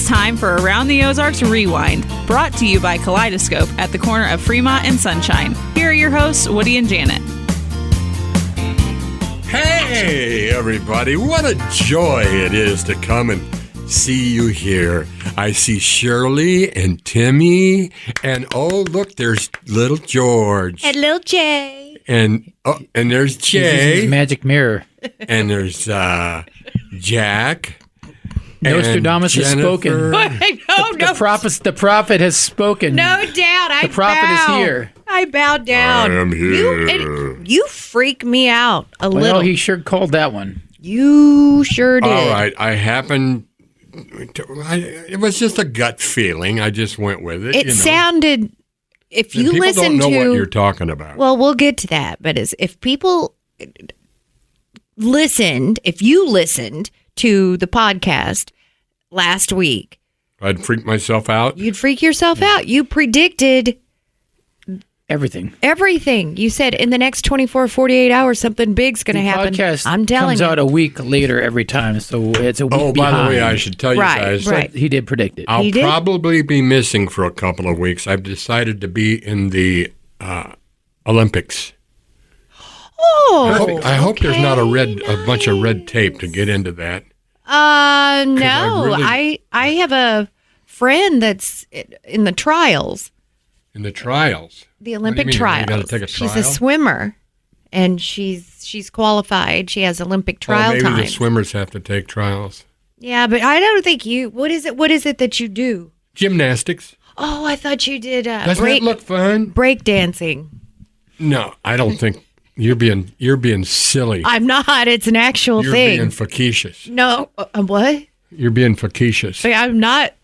time for Around the Ozarks Rewind, brought to you by Kaleidoscope at the corner of Fremont and Sunshine. Here are your hosts, Woody and Janet. Hey, everybody. What a joy it is to come and see you here. I see Shirley and Timmy, and oh, look, there's little George. And little Jay. And there's Jay. His magic mirror. And there's Jack. Nostradamus has spoken. The prophet has spoken. No doubt. The prophet is here. I bow down. I am here. You freak me out a little. Well, he sure called that one. You sure did. All right. It was just a gut feeling. I just went with it. It sounded, if you listen to... People don't know what you're talking about. Well, we'll get to that. But if people listened, if you listened to the podcast last week... I'd freak myself out? You'd freak yourself out. You predicted... Everything. You said in the next 24, 48 hours, something big's going to happen. Podcast I'm telling comes you. out a week later every time, so it's a week Oh, behind. by the way, I should tell you guys. Right. He did predict it. I'll probably be missing for a couple of weeks. I've decided to be in the Olympics. Oh, I hope there's not a bunch of red tape to get into that. No. I have a friend that's in the trials. In the trials? The Olympic What do you mean? trials. You gotta take a trial? She's a swimmer, and she's qualified. She has Olympic trial maybe time. the swimmers have to take trials. Yeah, but I don't think you. What is it that you do? Gymnastics. Oh, I thought you did. Doesn't that look fun? Break dancing. No, I don't think you're being silly. I'm not. It's an actual You're thing. being facetious. No, what? You're being facetious. I'm not.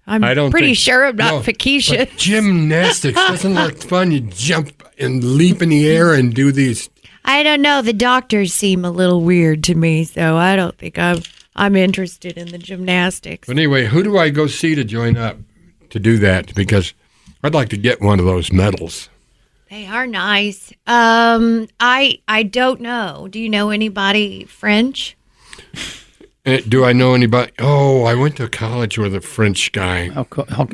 I'm pretty sure I'm not facetious. But gymnastics doesn't look fun. You jump and leap in the air and do these. I don't know. The doctors seem a little weird to me, so I don't think I'm interested in the gymnastics. But anyway, who do I go see to join up to do that? Because I'd like to get one of those medals. They are nice. I don't know. Do you know anybody French? Do I know anybody? Oh, I went to college with a French guy.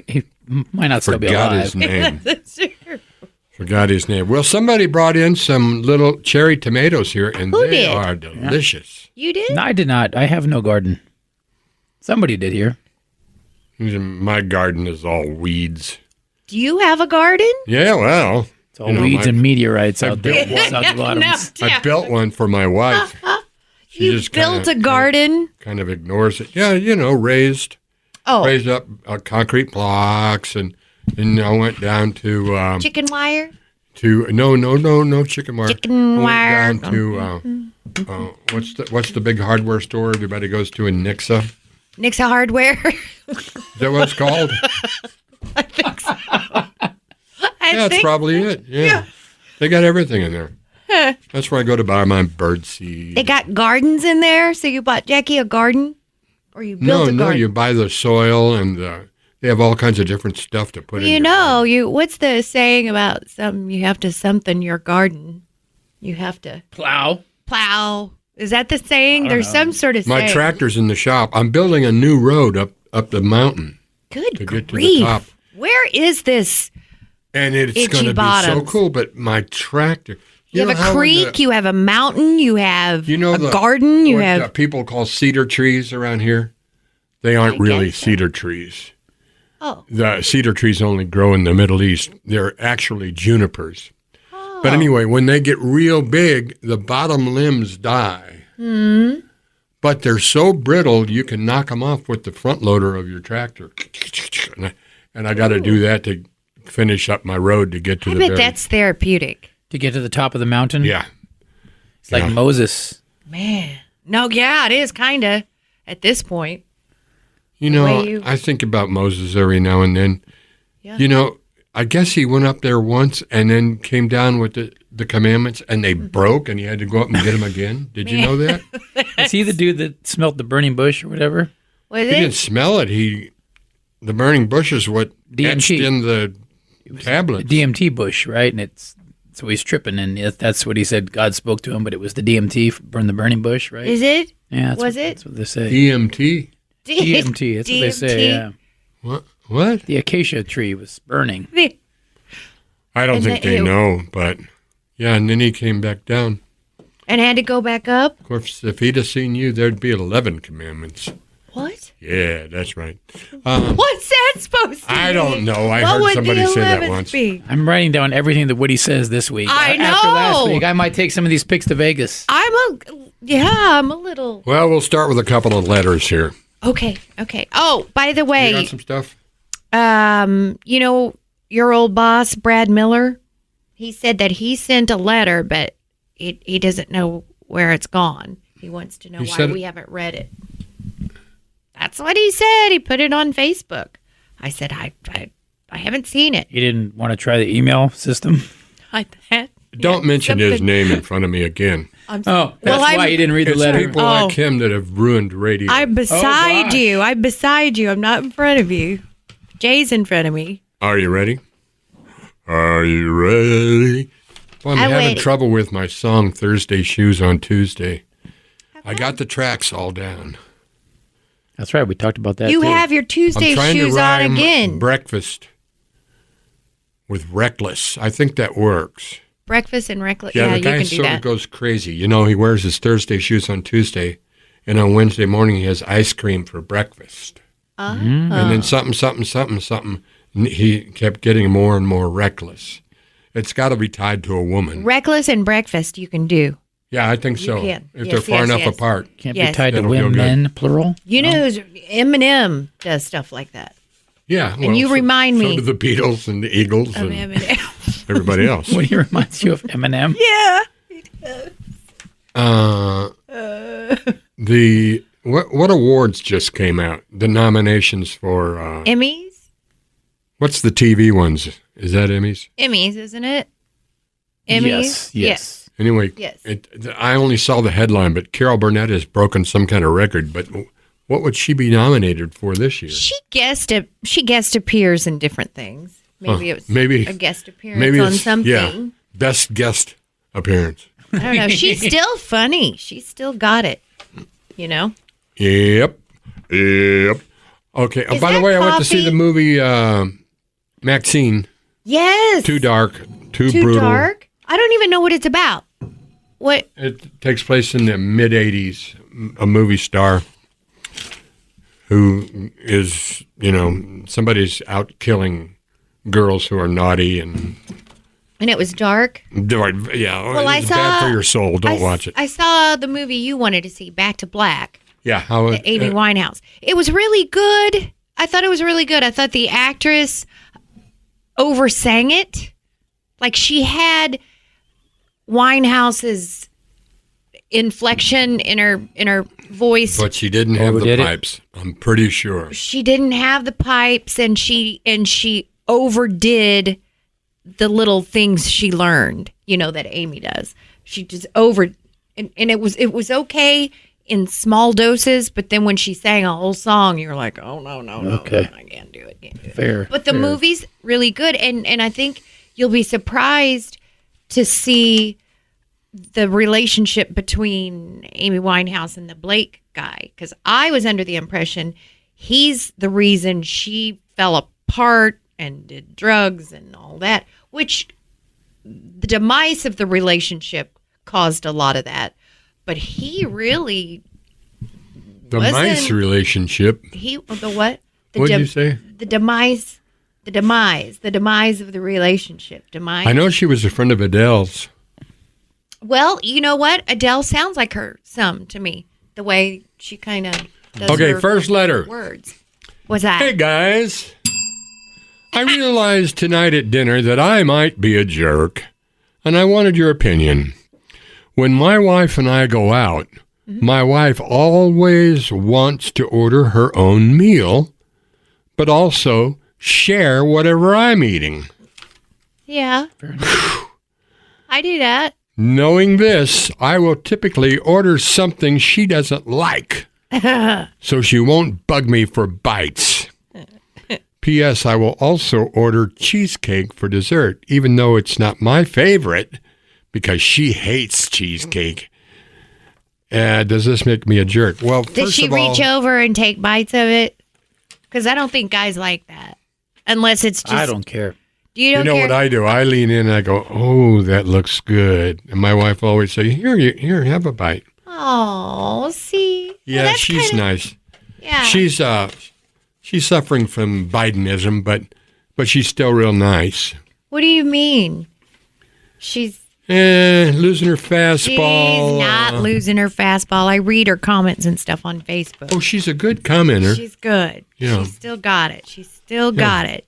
He might not still be alive. His name. Forgot his name. Well, somebody brought in some little cherry tomatoes here, and they are delicious. You did? No, I did not. I have no garden. Somebody did here. My garden is all weeds. Do you have a garden? Yeah, well. It's all weeds and meteorites out there. I built one for my wife. You just built a garden? Kind of ignores it. Yeah, raised up concrete blocks, and then I went down to... chicken wire? No chicken wire. Chicken wire. I went down to, what's the big hardware store everybody goes to in Nixa? Nixa Hardware? Is that what it's called? I think so. That's probably it. Yeah. They got everything in there. That's where I go to buy my bird seed. They got gardens in there? So you bought Jackie a garden? Or you built a garden? No, you buy the soil, and they have all kinds of different stuff to put in. What's the saying about you have to something your garden? You have to... Plow. Is that the saying? There's some sort of saying. My tractor's in the shop. I'm building a new road up the mountain. Good to grief. get to the top. Where is this? And it's going to be so cool, but my tractor... You have a creek, you have a mountain, you have a garden, you have... people call cedar trees around here. They aren't really cedar trees. Oh. The cedar trees only grow in the Middle East. They're actually junipers. Oh. But anyway, when they get real big, the bottom limbs die. Mm. But they're so brittle, you can knock them off with the front loader of your tractor. And I got to do that to finish up my road to get to I bet that's therapeutic. To get to the top of the mountain? Yeah. It's like Moses. Man. No, yeah, it is kind of at this point. I think about Moses every now and then. Yeah. I guess he went up there once and then came down with the commandments, and they broke, and he had to go up and get them again. Did you know that? Is he the dude that smelt the burning bush or whatever? Was he didn't smell it. The burning bush is what etched in the tablets. DMT bush, right? And so he's tripping, and that's what he said. God spoke to him, but it was the DMT, burn the burning bush, right? Is it? Yeah. Was it? That's what they say. DMT? DMT, that's what they say, yeah. What? The acacia tree was burning. I don't think they know, but yeah, and then he came back down. And had to go back up? Of course, if he'd have seen you, there'd be 11 commandments. What? Yeah, that's right. What's that supposed to I be? don't know. I What heard would somebody the say that 11th once. be? I'm writing down everything that Woody says this week. I know. After last week, I might take some of these pics to Vegas. I'm a little. Well, we'll start with a couple of letters here. Okay. Oh, by the way. You got some stuff? Your old boss, Brad Miller, he said that he sent a letter, but he doesn't know where it's gone. He wants to know why we haven't read it. That's what he said. He put it on Facebook. I said, I haven't seen it. You didn't want to try the email system? Don't mention his name in front of me again. That's why you didn't read the letter. It's people like him that have ruined radio. I'm beside you. I'm beside you. I'm not in front of you. Jay's in front of me. Are you ready? Are you ready? Well, I'm having trouble with my song Thursday Shoes on Tuesday. I got the tracks all down. That's right. We talked about that. You too. have your Tuesday shoes on again. Breakfast with reckless. I think that works. Breakfast and reckless. Yeah, you the guy can do sort that. of goes crazy. He wears his Thursday shoes on Tuesday, and on Wednesday morning he has ice cream for breakfast. And then something. He kept getting more and more reckless. It's got to be tied to a woman. Reckless and breakfast you can do. Yeah, I think so. Can. If they're far enough apart. Can't be tied to That'll feel women, good. plural? You know who's Eminem does stuff like that. Yeah. And you remind me. So do the Beatles and the Eagles Of and Eminem. everybody else. What reminds you of Eminem? Yeah. What awards just came out? The nominations for Emmys? what's the TV ones? Is that Emmys? Emmys, isn't it? Emmys? Yes. Anyway, Yes. I only saw the headline, but Carol Burnett has broken some kind of record. But what would she be nominated for this year? She guest appears in different things. Maybe it was a guest appearance on something. Yeah, best guest appearance. I don't know. She's still funny. She's still got it. Yep. Okay. Is by the that way, I went to coffee? see the movie Maxine. Yes. Too dark. Too Too brutal. dark? I don't even know what it's about. What? It takes place in the mid-'80s. A movie star who is, somebody's out killing girls who are naughty and it was dark? yeah. Well, it's bad for your soul. Don't watch it. I saw the movie you wanted to see, Back to Black. Yeah. Amy Winehouse. It was really good. I thought it was really good. I thought the actress oversang it. Like she had Winehouse's inflection in her voice. But she didn't have the pipes. I'm pretty sure. She didn't have the pipes, and she overdid the little things she learned, that Amy does. She just and it was okay in small doses, but then when she sang a whole song, you're like, oh no, okay. I can't do it. Fair. But the movie's really good, and I think you'll be surprised to see the relationship between Amy Winehouse and the Blake guy, because I was under the impression he's the reason she fell apart and did drugs and all that, which the demise of the relationship caused a lot of that. But he really mice relationship. The what? What did you say? The demise of the relationship. I know she was a friend of Adele's. Well, you know what? Adele sounds like her some to me. The way she kind of does Okay, her first letter. words. What's that? Hey, guys. I realized tonight at dinner that I might be a jerk, and I wanted your opinion. When my wife and I go out, my wife always wants to order her own meal, but also share whatever I'm eating. Yeah. I do that. Knowing this, I will typically order something she doesn't like, so she won't bug me for bites. P.S. I will also order cheesecake for dessert, even though it's not my favorite, because she hates cheesecake. Does this make me a jerk? Well, Does first she of all, reach over and take bites of it? Because I don't think guys like that. Unless it's just... I don't care. You don't know care? what I do? I lean in and I go, "Oh, that looks good." And my wife will always say, "Here, have a bite." Oh, see? Yeah, Well, she's nice. Yeah. She's suffering from Bidenism, but she's still real nice. What do you mean? She's Losing her fastball. She's not losing her fastball. I read her comments and stuff on Facebook. Oh, she's a good commenter. She's good. Yeah. She's still got it. She's still got it.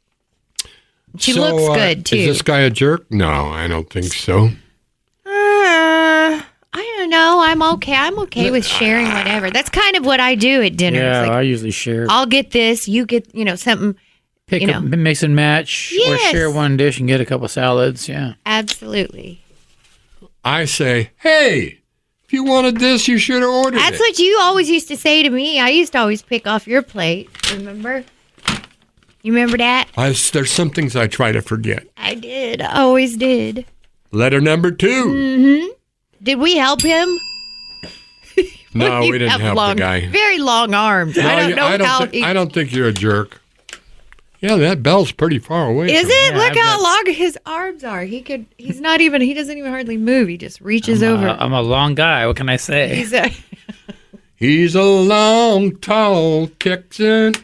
She looks good, too. Is this guy a jerk? No, I don't think so. I don't know. I'm okay. I'm okay with sharing whatever. That's kind of what I do at dinner. Yeah, It's like, I usually share. I'll get this. You get, something. Pick up, mix and match, or Yes. share one dish and get a couple salads. Yeah. Absolutely. I say, hey, if you wanted this, you should have ordered That's it. what you always used to say to me. I used to always pick off your plate. Remember? You remember that? There's some things I try to forget. I did. I always did. Letter number 2. Mm-hmm. Did we help him? No, You we didn't have help the guy. Very long arms. No, I don't know how he... I don't think you're a jerk. Yeah, that bell's pretty far away. Is from it? me. Look how long his arms are. He doesn't even hardly move. He just reaches over. I'm a long guy. What can I say? He's a long, tall Texan.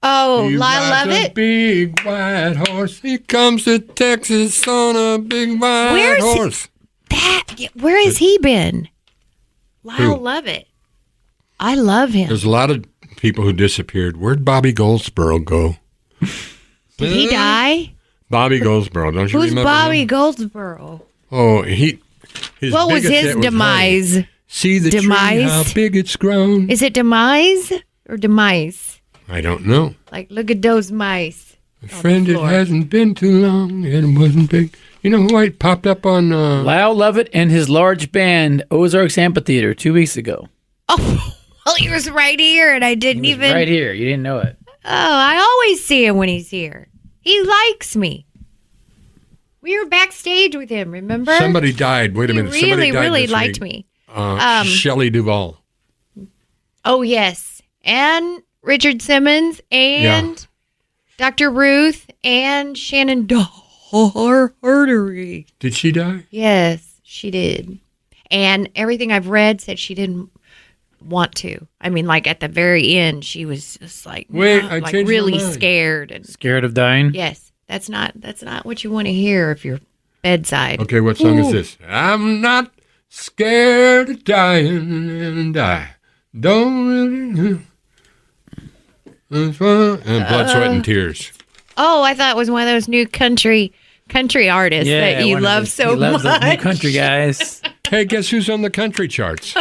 Oh, He I love rides a it. big white horse. He comes to Texas on a big white horse. Where has he been? Who? Lyle Lovett. I love him. There's a lot of people who disappeared. Where'd Bobby Goldsboro go? Did he die? Bobby Goldsboro, don't you Who's remember Bobby him? Goldsboro? Oh, his What was biggest his hit was demise? Honey. See the Demise? tree, how big it's grown. Is it demise or demise? I don't know. Like, look at those mice. Friend, it hasn't been too long. It wasn't big. You know who I popped up on? Lyle Lovett and his large band, Ozarks Amphitheater, 2 weeks ago. Oh, well, he was right here, and I didn't He was even. right here. You didn't know it. Oh, I always see him when he's here. He likes me. We were backstage with him, remember? Somebody died. Wait a minute. He Somebody really, died really this liked week. me. Shelley Duvall. Oh, yes. And Richard Simmons and Dr. Ruth and Shannon Doherty. Did she die? Yes, she did. And everything I've read said she didn't want to. I mean, like at the very end, she was just like, I like changed my really mind. scared. And Scared of dying? yes, that's not what you want to hear if you're bedside. Okay, what song is this? I'm not scared of dying and I don't really. And Blood, Sweat, and Tears. Oh, I thought it was one of those new country artists that you love so he loves much. those new country guys. Hey, guess who's on the country charts?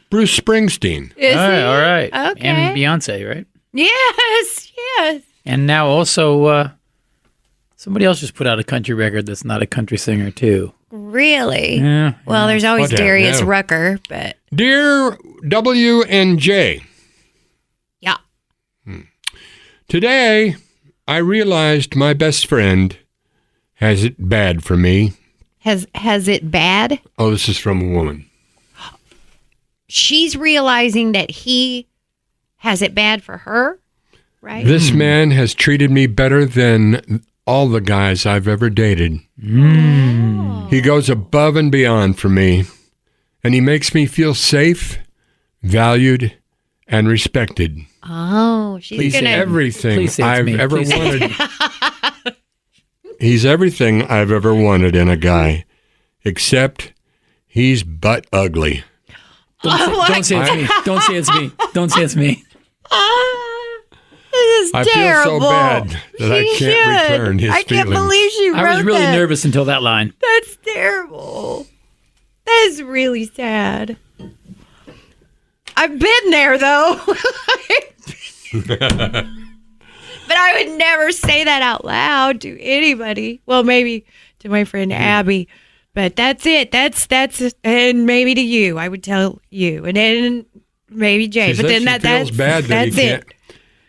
Bruce Springsteen. Is he? All right. Okay. And Beyonce, right? Yes. And now also, somebody else just put out a country record that's not a country singer, too. Really? Yeah. Well, there's always What the Darius hell? Rucker, but Dear W and J, yeah. today I realized my best friend has it bad for me. Has it bad? Oh, this is from a woman. She's realizing that he has it bad for her, right? This man has treated me better than all the guys I've ever dated. He goes above and beyond for me, and he makes me feel safe, valued, and respected. Oh, she's He's gonna. everything Please say it's I've me. ever Please say wanted. He's everything I've ever wanted in a guy, except he's butt ugly. Don't say it's me. Don't say it's me. Don't say it's me. This is I terrible. feel so bad that I She can't should. return his I can't feelings. believe she wrote I was really that. nervous until that line. That's terrible. That is really sad. I've been there though. But I would never say that out loud to anybody. Well, maybe to my friend Abby. But that's it. That's and maybe to you. I would tell you. And then maybe Jay. She but said then she feels bad that that's he it. can't.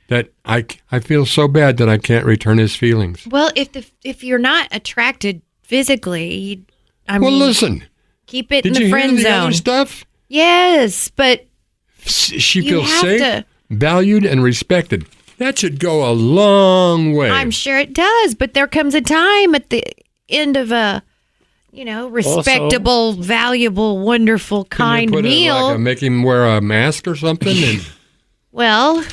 That I feel so bad that I can't return his feelings. Well, if you're not attracted physically, Well, listen. Keep it Did in the you friend hear the zone. other stuff? Yes, but She You feels have safe, to- valued, and respected. That should go a long way. I'm sure it does. But there comes a time at the end of a, respectable, valuable, wonderful, kind Can you put meal. make him wear a mask or something? And Well,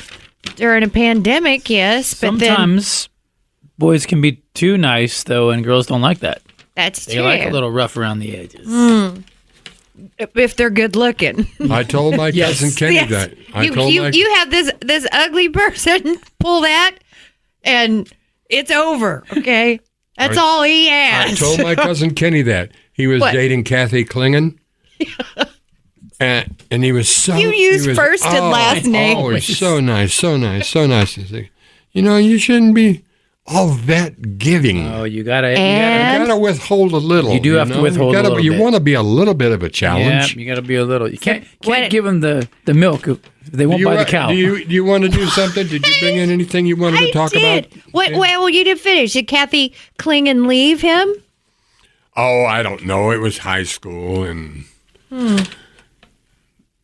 during a pandemic, yes, but Sometimes boys can be too nice, though, and girls don't like that. that's They true. like a little rough around the edges. If they're good looking. I told my Yes. cousin Kenny Yes. that. I You told you, my you have this ugly person pull that, and it's over. Okay, that's all he I has. told my cousin Kenny that. He was What? dating Kathy Klingon. And he was so... You use he was, first and last name. Oh, he's so nice, so nice, so nice. He's like, you shouldn't be all that giving. Oh, you gotta. And- You got to withhold a little. You do have to withhold a little You bit. want to be a little bit of a Yeah, challenge. you gotta be a little. You can't what- give them the milk. If they won't buy the cow. Do you want to do something? Did you bring in anything you wanted to talk did. about? What? Well, you didn't finish. Did Kathy Klingon leave him? Oh, I don't know. It was high school, and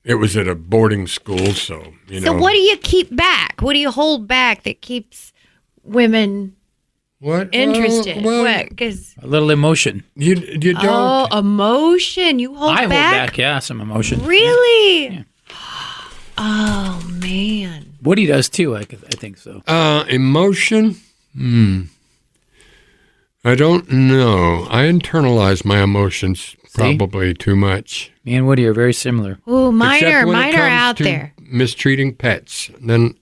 it was at a boarding school, so, So what do you keep back? What do you hold back that keeps women What? interested? Well, What? Because A little emotion. you don't. emotion. You hold I hold back. back. Yeah, some emotion. Really? Oh man. Woody does too. I think so. Emotion? I don't know. I internalize my emotions probably too much. Me and Woody are very similar. Ooh, mine Except are when it comes out to there. mistreating pets. Then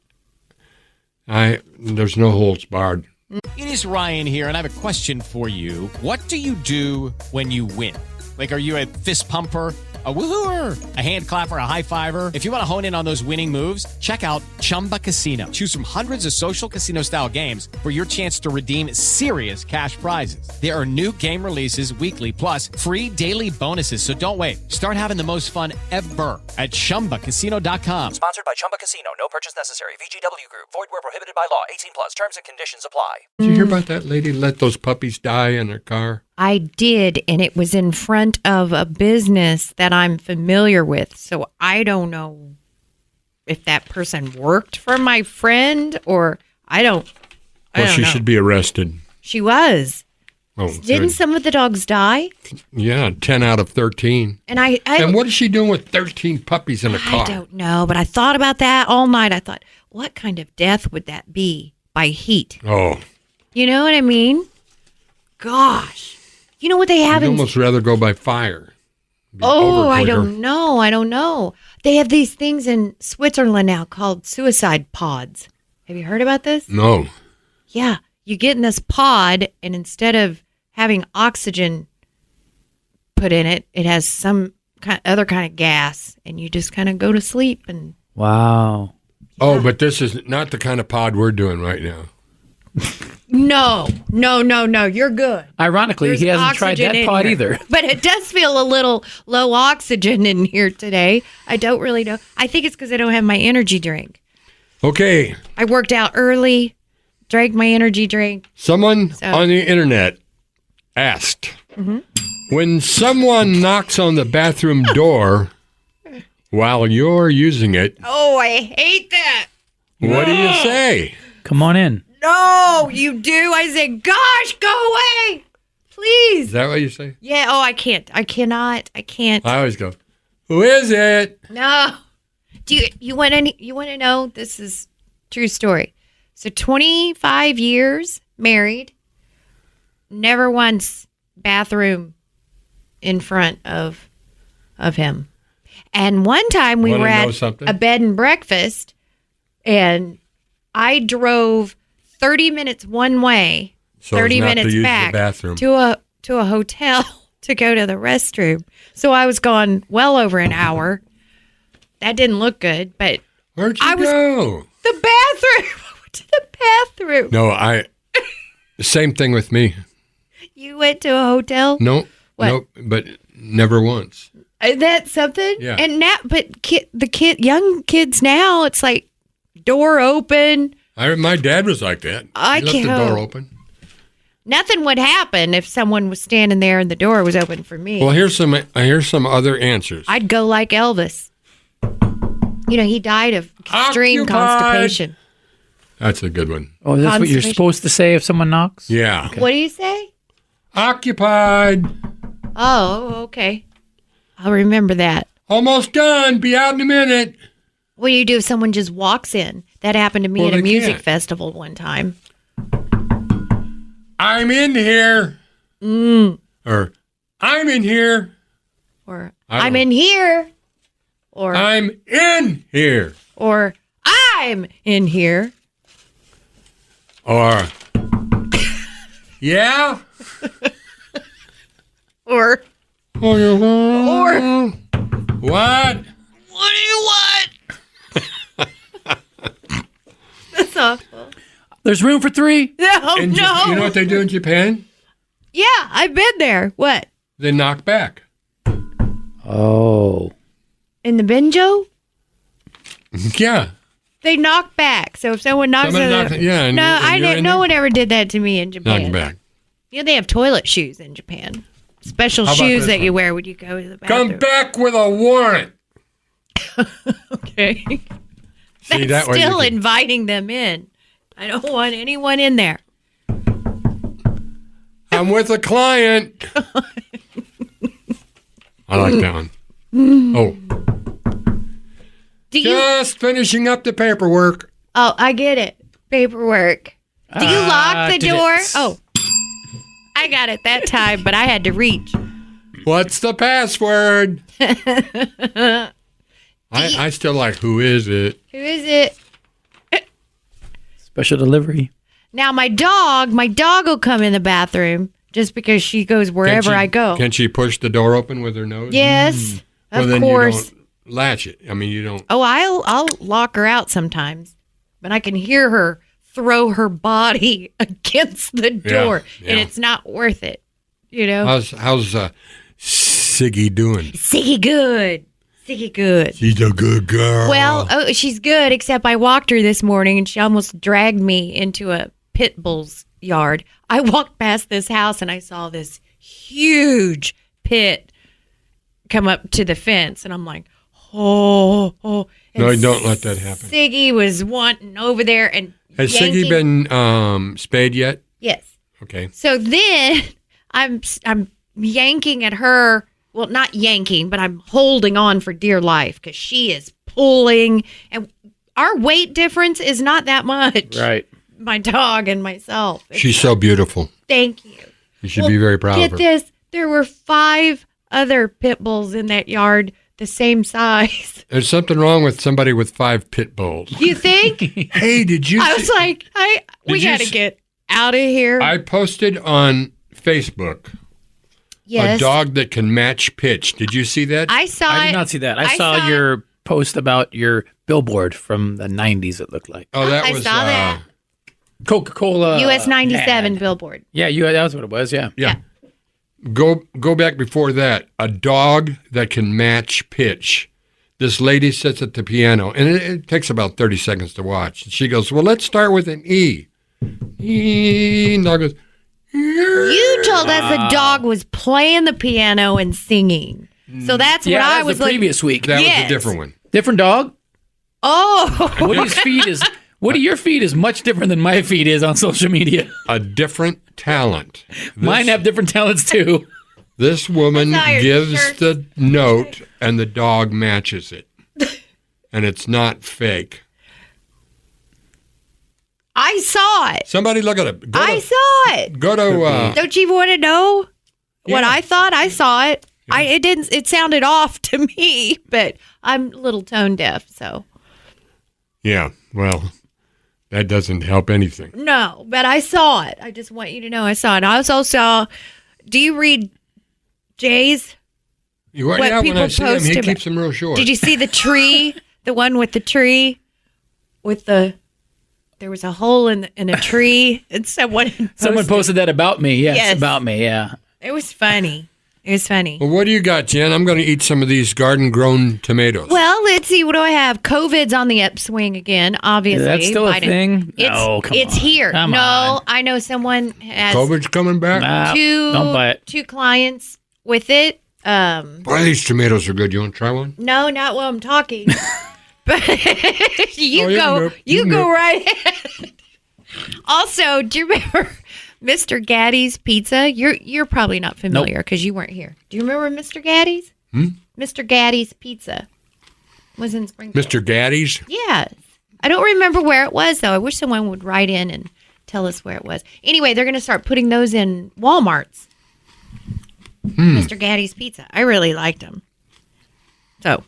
there's no holds barred. It is Ryan here, and I have a question for you. What do you do when you win? Like, are you a fist pumper, a woohooer, a hand clapper, a high fiver? If you want to hone in on those winning moves, check out Chumba Casino. Choose from hundreds of social casino-style games for your chance to redeem serious cash prizes. There are new game releases weekly, plus free daily bonuses. So don't wait. Start having the most fun ever at ChumbaCasino.com. Sponsored by Chumba Casino. No purchase necessary. VGW Group. Void where prohibited by law. 18 plus. Terms and conditions apply. Did you hear about that lady let those puppies die in her car? I did, and it was in front of a business that I'm familiar with. So I don't know if that person worked for my friend or I don't She know. should be arrested. She was. Oh, Didn't good. some of the dogs die? Yeah, 10 out of 13. And I And what is she doing with 13 puppies in a car? I don't know, but I thought about that all night. I thought, what kind of death would that be by heat? Oh, You know what I mean? Gosh. You know what they have I'd in almost rather go by fire. Be Oh, I over quicker. don't know. I don't know. They have these things in Switzerland now called suicide pods. Have you heard about this? No. Yeah. You get in this pod, and instead of having oxygen put in it, it has some other kind of gas, and you just kind of go to sleep. And Wow. Oh, but this is not the kind of pod we're doing right now. no. You're good. Ironically, There's he hasn't tried oxygen that in pod here. either. But it does feel a little low oxygen in here today. I don't really know. I think it's because I don't have my energy drink. Okay, I worked out early, drank my energy drink. someone So- on the internet asked, Mm-hmm. when someone knocks on the bathroom door while you're using it, Oh, I hate that. what do you say? Come on in. No, you do. I say, gosh, go away. Please. Is that what you say? Yeah. Oh, I can't. I cannot. I can't. I always go, who is it? No. Do you want to know? This is true story. So 25 years married, never once bathroom in front of him. And one time we Wanna were know at something? a bed and breakfast, and I drove 30 minutes one way, So as 30 not to minutes use the back bathroom. to a hotel to go to the restroom. So I was gone well over an hour. That didn't look good, but Where'd you I was- go? the bathroom. I went to the bathroom. No, same thing with me. You went to a hotel? Nope, What? but never once. That's something. Yeah. And now, but young kids now, it's like door open. My dad was like that. I He left the can't- door open. nothing would happen if someone was standing there and the door was open for me. Well, here's some other answers. I'd go like Elvis. He died of extreme constipation. That's a good one. Oh, that's what you're supposed to say if someone knocks? Yeah. Okay. What do you say? Occupied. Oh, okay. I'll remember that. Almost done. Be out in a minute. What do you do if someone just walks in? That happened to me at a music festival one time. I'm in here. Or I'm in here. Or I'm in here. Or I'm in here. Or I'm in here. Or yeah. Or what? What do you want? That's awful. There's room for 3? No. You know what they do in Japan? Yeah, I've been there. What? They knock back. Oh. In the Benjo? Yeah. They knock back. So if someone knocks no one ever did that to me in Japan. Knock back. They have toilet shoes in Japan. Special shoes that you wear when you go to the bathroom. Come back with a warrant. Okay. See, That's still inviting them in. I don't want anyone in there. I'm with a client. I like that one. Oh. Just finishing up the paperwork. Oh, I get it. Paperwork. Do you lock the door? Oh. I got it that time, but I had to reach. What's the password? I still like, who is it? Who is it? Special delivery. Now, my dog will come in the bathroom just because she goes wherever I go. Can she push the door open with her nose? Yes, Well, of then course. you don't latch it. I mean, you don't. Oh, I'll lock her out sometimes, but I can hear her throw her body against the door, and it's not worth it. How's Siggy doing? Siggy good. Siggy good. She's a good girl. Well, she's good, except I walked her this morning, and she almost dragged me into a pit bull's yard. I walked past this house, and I saw this huge pit come up to the fence, and I'm like, oh. And no, don't let that happen. Siggy was wanting over there and Has Siggy been spayed yet? Yes. Okay. So then I'm yanking at her. Well, not yanking, but I'm holding on for dear life because she is pulling. And our weight difference is not that much. Right. My dog and myself. She's so beautiful. Thank you. You should be very proud of her. Get this. There were 5 other pit bulls in that yard the same size. There's something wrong with somebody with 5 pit bulls. You think? Hey, did you? I was like, we got to get out of here. I posted on Facebook a dog that can match pitch. Did you see that? I saw it. I did not see that. I saw your post about your billboard from the 90s, it looked like. Oh, that I was saw that. Coca-Cola. US 97 billboard. Yeah, that was what it was, yeah. Yeah. Go back before that. A dog that can match pitch. This lady sits at the piano, and it takes about 30 seconds to watch. And she goes, well, let's start with an E. E. And dog goes, you told us the dog was playing the piano and singing. So that's what I was the previous week. That was a different one. Different dog? Oh. What do your feed is much different than my feed is on social media. A different talent. Mine have different talents too. This woman gives the note and the dog matches it. And it's not fake. I saw it. Somebody look at it. I saw it. Go to... Don't you want to know what I thought? I saw it. Yeah. It sounded off to me, but I'm a little tone deaf, so. Yeah, well, that doesn't help anything. No, but I saw it. I just want you to know I saw it. I also saw, do you read Jay's? When I see him, he keeps them real short. Did you see the tree? The one with the tree? There was a hole in a tree, and someone posted that about me. Yes, about me, yeah. It was funny. It was funny. Well, what do you got, Jen? I'm going to eat some of these garden-grown tomatoes. Well, let's see. What do I have? COVID's on the upswing again, obviously. That's still a thing? It's here. Come on. I know someone has COVID's coming back? Don't buy it. 2 clients with it. Boy, these tomatoes are good. You want to try one? No, not while I'm talking. But you go right ahead. Also, do you remember Mr. Gaddy's Pizza? You're probably not familiar because you weren't here. Do you remember Mr. Gaddy's? Mr. Gaddy's Pizza was in Springfield. Mr. Gaddy's? Yes. I don't remember where it was, though. I wish someone would write in and tell us where it was. Anyway, they're going to start putting those in Walmarts. Mr. Gaddy's Pizza. I really liked them. So,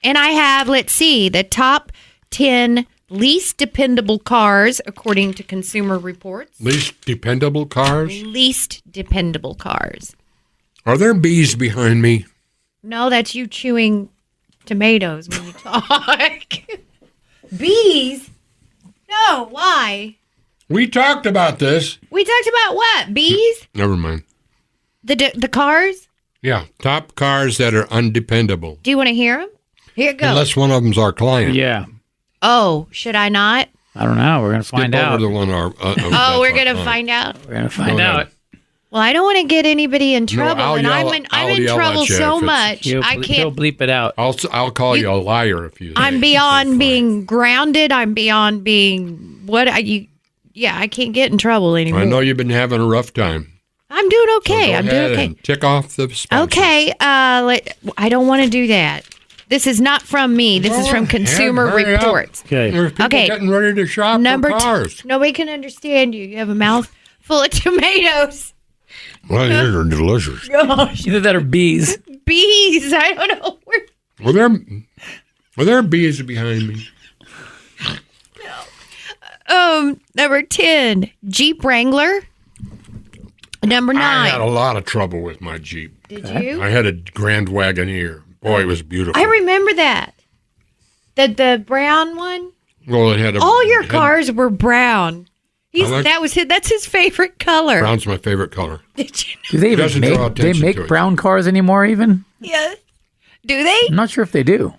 and I have, let's see, the top 10 least dependable cars according to Consumer Reports. Least dependable cars? Least dependable cars. Are there bees behind me? No, that's you chewing tomatoes when you talk. Bees? No, why? We talked about this. We talked about what? Bees? Never mind. The cars? Yeah, top cars that are undependable. Do you want to hear them? Here it goes. Unless one of them's our client. Yeah. Oh, should I not? I don't know. We're going to find out. Over the one we're going to find out. We're going to find out. Well, I don't want to get anybody in trouble, I'll and yell- I'm in yell trouble at you so if it's- much He'll I can't. bleep it out. I'll call you a liar if you. I'm beyond being grounded. I'm beyond being I can't get in trouble anymore. I know you've been having a rough time. I'm doing So okay. go I'm ahead doing okay. and tick off the sponsors. Okay. I don't want to do that. This is not from me. This is from Consumer hurry up. Reports. Okay. There's people Okay. getting ready to shop Number for cars. nobody can understand you. You have a mouth full of tomatoes. Well, these are delicious. Either that or bees. Bees. I don't know where. Were there bees behind me? Number 10, Jeep Wrangler. Number 9. I had a lot of trouble with my Jeep. Did you? I had a Grand Wagoneer. Boy, it was beautiful. I remember that. The brown one. Well, it had a. All your it had- cars were brown. That's his favorite color. Brown's my favorite color. Did you know? Do they even Doesn't draw make, they attention make to it. brown cars anymore even? Yes. Do they? I'm not sure if they do.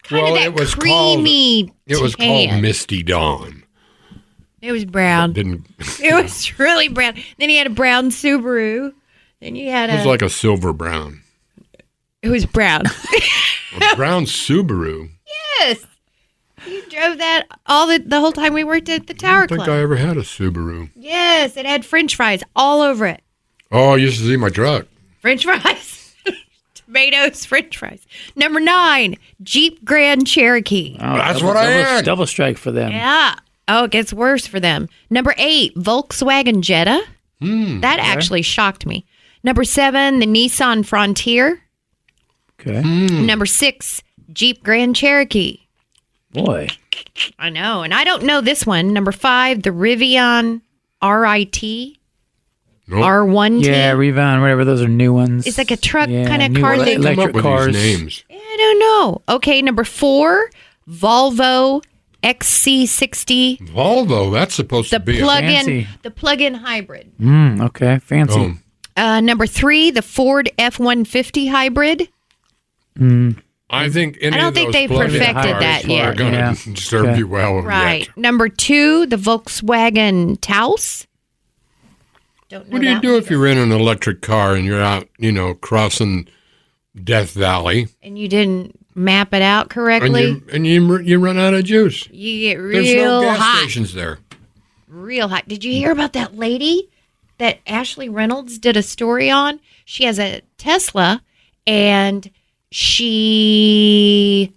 Kind of that it was creamy It was tan. called Misty Dawn. It was brown. Didn't. It was really brown. Then you had a brown Subaru. Then you had It was like a silver brown. It was brown. A brown Subaru. Yes. You drove that the whole time we worked at the Tower I don't think Club. I ever had a Subaru. Yes, it had French fries all over it. Oh, I used to see my truck. French fries. Tomatoes, French fries. Number 9, Jeep Grand Cherokee. Oh, That's what I had. Double strike for them. Yeah. Oh, it gets worse for them. Number 8, Volkswagen Jetta. That actually shocked me. Number 7, the Nissan Frontier. Okay. Number 6, Jeep Grand Cherokee. Boy. I know, and I don't know this one. Number 5, the Rivian RIT. Nope. R1T. Yeah, Revon, whatever. Those are new ones. It's like a truck Yeah, kind of new car ele- thing. Come up electric with cars. these names. I don't know. Okay, number 4, Volvo XC60. Volvo, that's supposed The to be Fancy. plug-in hybrid. Okay, fancy. Number 3, the Ford F-150 hybrid. I think any I don't of think those they've plug-in perfected cars that are yet. going to Yeah. serve Okay. you well. Right. Yet. Number 2, the Volkswagen Taos. Don't know What do you that do one. if you're in an electric car and you're out, crossing Death Valley And you didn't map it out and correctly? you run out of juice? You get There's real no gas hot. stations there. Real hot. Did you hear about that lady that Ashley Reynolds did a story on? She has a Tesla and she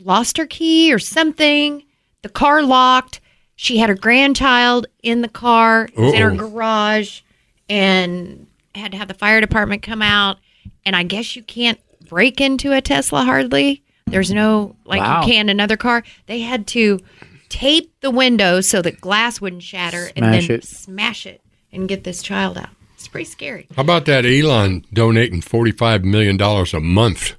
lost her key or something. The car locked. She had her grandchild in the car. It was in her Uh-oh. garage and had to have the fire department come out. And I guess you can't break into a Tesla hardly. There's no, Wow. you can another car. They had to tape the windows so that glass wouldn't shatter and Smash then it. smash it and get this child out. It's pretty scary. How about that Elon donating $45 million a month?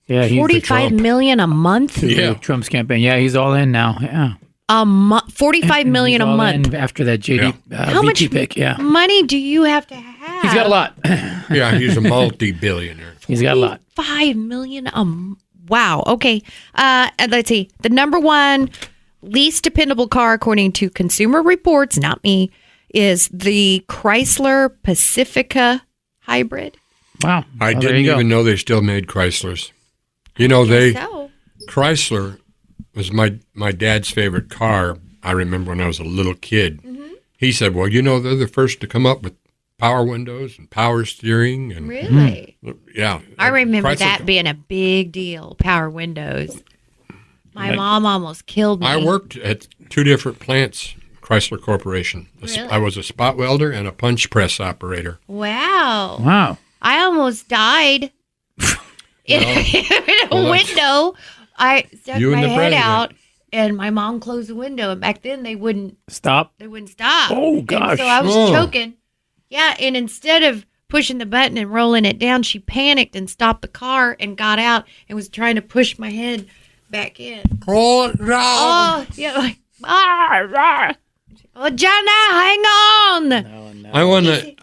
Yeah, he's $45 million a month? Yeah. Trump's campaign. Yeah, he's all in now. Yeah. $45 million He's a all month. in after that JD How much VP pick. Yeah. money do you have to have? have. He's got a lot. Yeah, he's a multi-billionaire. He's got a lot. $5 million. Wow. Okay. Let's see. The number one least dependable car, according to Consumer Reports, not me, is the Chrysler Pacifica hybrid. Wow. I didn't even know they still made Chryslers. You know, Chrysler was my dad's favorite car. I remember when I was a little kid. Mm-hmm. He said, well, you know, they're the first to come up with power windows and power steering. And really? Yeah. I remember Chrysler that being a big deal, power windows. My mom almost killed me. I worked at 2 different plants, Chrysler Corporation. Really? I was a spot welder and a punch press operator. Wow. Wow. I almost died in a window. I stuck my head out, and my mom closed the window. And back then, they wouldn't stop. Oh, gosh. And so I was choking. Yeah, and instead of pushing the button and rolling it down, she panicked and stopped the car and got out and was trying to push my head back in. Oh, no. Oh, yeah. Like, oh, Jenna, hang on. No. I want to...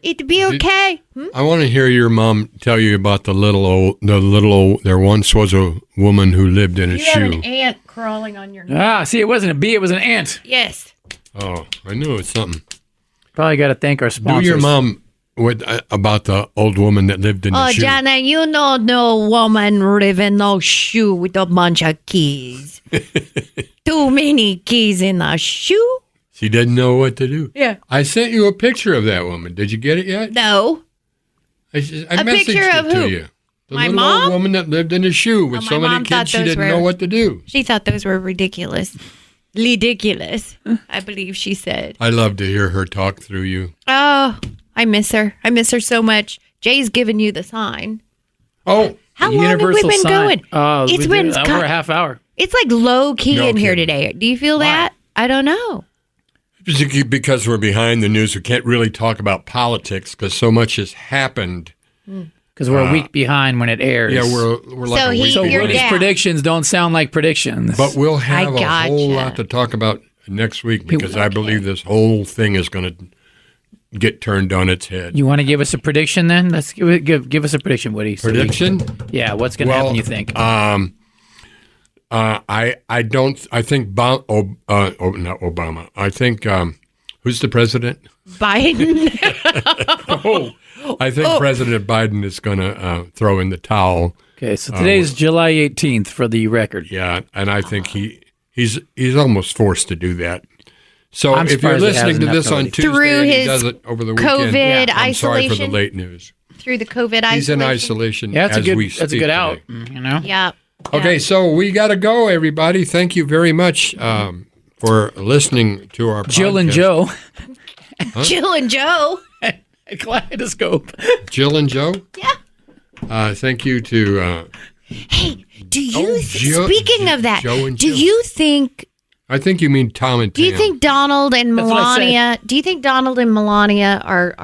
It'd be okay. I want to hear your mom tell you about the little old. There once was a woman who lived in a You shoe. have an ant crawling on your neck. Ah, see, it wasn't a bee, it was an ant. Yes. Oh, I knew it was something. Probably got to thank our sponsors. Do your mom about the old woman that lived in the shoe. Oh, Jana, you know no woman live in no shoe with a bunch of keys. Too many keys in a shoe? She didn't know what to do. Yeah. I sent you a picture of that woman. Did you get it yet? No. I A messaged picture it of to who? you. The My little mom? old woman that lived in a shoe with Oh, so my many mom thought kids she those didn't were- know what to do. She thought those were ridiculous. Ridiculous, I believe she said. I love to hear her talk through you. Oh, I miss her. I miss her so much. Jay's giving you the sign. Oh, How long have we Universal been sign. going? Oh, It's we been did over a half hour. It's like low key No in here kidding. today. Do you feel that? I don't know. because we're behind the news, we can't really talk about politics because so much has happened. Because we're a week behind when it airs. Yeah, we're like So a week your So behind. Woody's dad- predictions don't sound like predictions. But we'll have a whole gotcha. lot to talk about next week because I believe this whole thing is going to get turned on its head. You want to give us a prediction then? Let's give us a prediction, Woody. So Prediction? yeah, what's going to happen, you think? I think not Obama. I think who's the president? Biden. I think President Biden is going to throw in the towel. Okay, so today's July 18th for the record. Yeah, and I think he's almost forced to do that. So I'm if you're surprised it listening to hasn't this on already. Tuesday Through and he his does it over the COVID weekend, I'm sorry for the isolation. late news. Through the COVID isolation. He's in isolation Yeah, that's as a we good. That's a speak good out. today. You know. Yeah. Okay, so we got to go, everybody. Thank you very much for listening to our Jill and podcast. Joe. Jill and Joe. A kaleidoscope. Jill and Joe? Yeah. Thank you to... Hey, do you Joe- speaking of that, Joe and do Jill. you think I think you mean Tom and do you Tam. think Donald and That's what I said. Melania do you think Donald and Melania are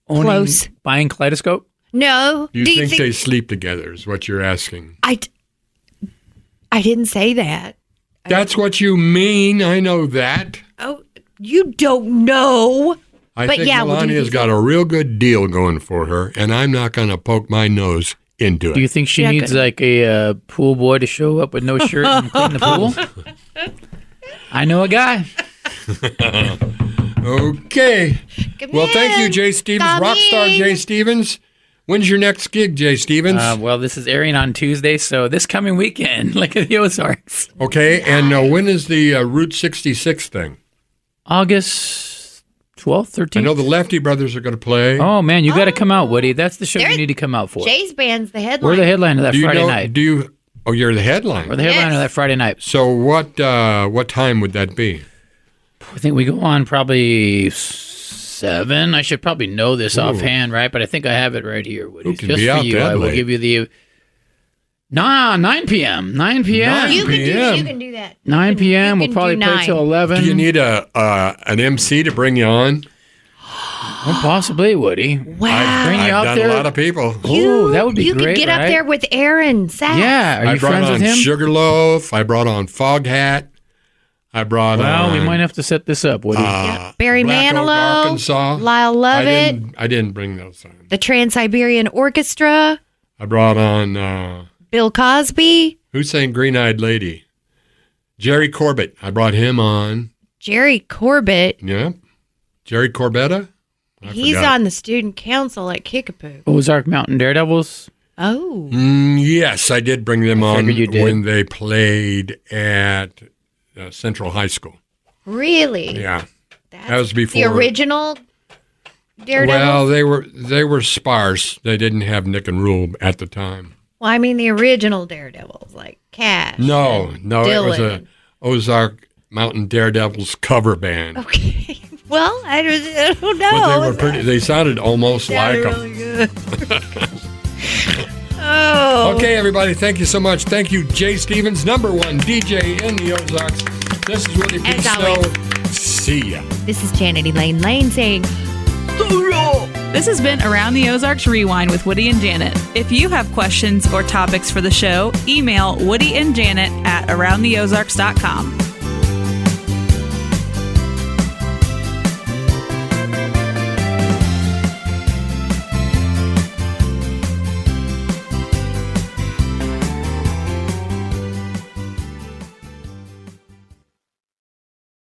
Owning- close? Buying kaleidoscope. No. You do you think think they sleep together is what you're asking. I didn't say that. That's what you mean. I know that. Oh, you don't know. I But think yeah, well, do you Melania's think got a real good deal going for her, and I'm not going to poke my nose into it. Do you think she Yeah, needs good. like a pool boy to show up with no shirt and clean the pool? I know a guy. Okay. Come Well, thank you, in. Jay Stevens. Come Rockstar in. Jay Stevens. When's your next gig, Jay Stevens? Well, this is airing on Tuesday, so this coming weekend, like at the Ozarks. Okay, and when is the Route 66 thing? August 12th, 13th. I know the Lefty Brothers are going to play. Oh, man, you got to come out, Woody. That's the show There- you need to come out for. Jay's band's the headline. We're the headliner that do you Friday know? night. Do you? Oh, you're the headline. We're the headliner Yes. that Friday night. So what time would that be? I think we go on probably 7. I should probably know this offhand, right? But I think I have it right here, Woody. Who can Just be for out you, that I will late? give you the 9 p.m. 9 p.m. You can do PM. you can do that. 9 p.m. You We'll can probably do play 9. till 11. Do you need an MC to bring you on? Oh, possibly, Woody. Wow. Bring you I've out done there. a lot of people. Oh, that would be you great, could get right? up there with Aaron Sack. Yeah, are I you brought friends on with him? Sugarloaf. I brought on Foghat. I brought Well, on... we might have to set this up. Woody. Barry Black Oak, Manilow, Arkansas. Lyle Lovett, I didn't bring those on. the Trans-Siberian Orchestra, I brought on... Bill Cosby, who sang Green-Eyed Lady? Jerry Corbett. I brought him on. Jerry Corbett. Yeah. Jerry Corbetta? He's on the student council at Kickapoo. Ozark Mountain Daredevils. Oh. Yes, I did bring them on figured you did. when they played at Central High School. Really? Yeah. That was before. The original Daredevil? Well, they were sparse. They didn't have Nick and Rule at the time. Well, I mean the original Daredevils, like Cash. No, and it was Dylan. a Ozark Mountain Daredevils cover band. Okay. Well, I don't know. But they were pretty. They sounded almost like them. really good. Oh. Okay, everybody, thank you so much. Thank you, Jay Stevens, #1 DJ in the Ozarks. This is Woody P. As Snow. always. See ya. This is Janet Elaine Lane saying, This has been Around the Ozarks Rewind with Woody and Janet. If you have questions or topics for the show, email Woody and Janet at aroundtheozarks.com.